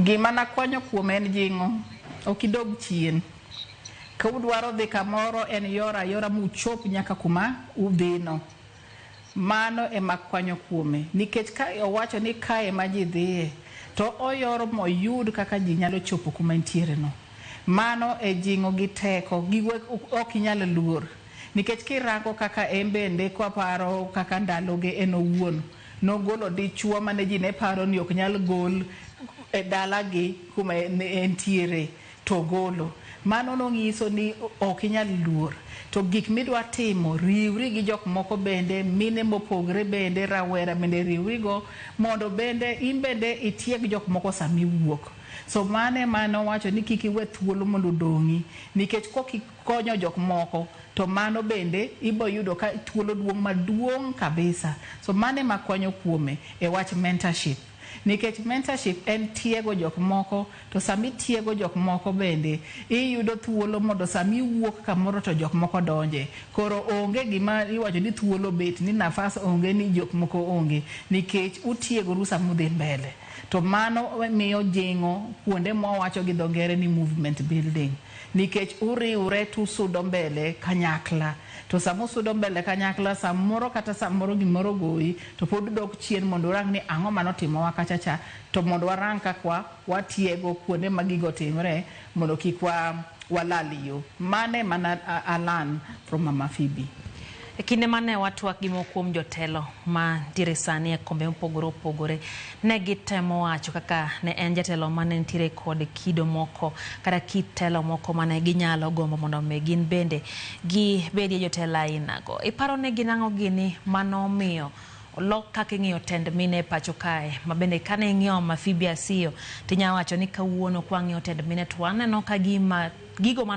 Gima nakwanyo kuom en jingo okidog chien ka udwaro dhi kamoro en yora muchop nyaka kuma udhino mano emakwanyo kuome nikech ka owacho ni kae ma ji dhiye to oyoro moyud kaka ji nyalo chopo kuma entiere no mano e jingo gi teko giwe ok inyalo luor nikech kirango kaka embende kwa paro kaka ndaloge en owuon nogolo dichuo mane ji ne paro ni ok nyal gol e dalagi kuma entiere to golo mano nonyiso ni ok inyal luor to gik midwa timo riwri gi jok moko bende mine mopogre bende rawera bende riwrigo mondo bende imbende itieg jok moko sami wuok so mano wacho ni kiki we thuolo mondo dongi nikech koki konyo jok moko to mano bende ibo yudo ka thuolo maduong kabisa so mane makwanyo kuome e wach mentorship nikech mentorship en tiego jok moko to sami tiego jok moko bende iyudo thuolo mondo sami wuok kamoro to jok moko donje koro onge gima iwacho ni thuolo bet ni nafas onge ni jok moko onge nikech utiego rusa mudhi mbele to mano miyo jingo kuonde mwawacho gi dongere ni movement building nikech uriure tusudo mbele kanyakla to samusudo mbele kanyakla samoro kata samoro gimoro goyi to pod dok chien mondo rang ni ang'o manotimo wakachacha to mondo warang kakwa watiego kuonde magigo timre mondo kik walaliyo mane mana alan from Mama Phoebe. E kinde mane watwak gi mokuom jotelo ma diresani e kombe opogore ne gitemo wacho kaka ne en jatelo mane ntire kod kido moko kata kitelo moko mane ginyalo gombo mondo me gin bende gi bedie jotelo ainago iparo ne ginang'o gini mano miyo lok kaka ing'iyo tend mine pacho kae ma bende kane ing'iyo Mama Phoebe Asiyo tinya wacho ni kawuono kwang'iyo tend mine to aneno ka gigo mano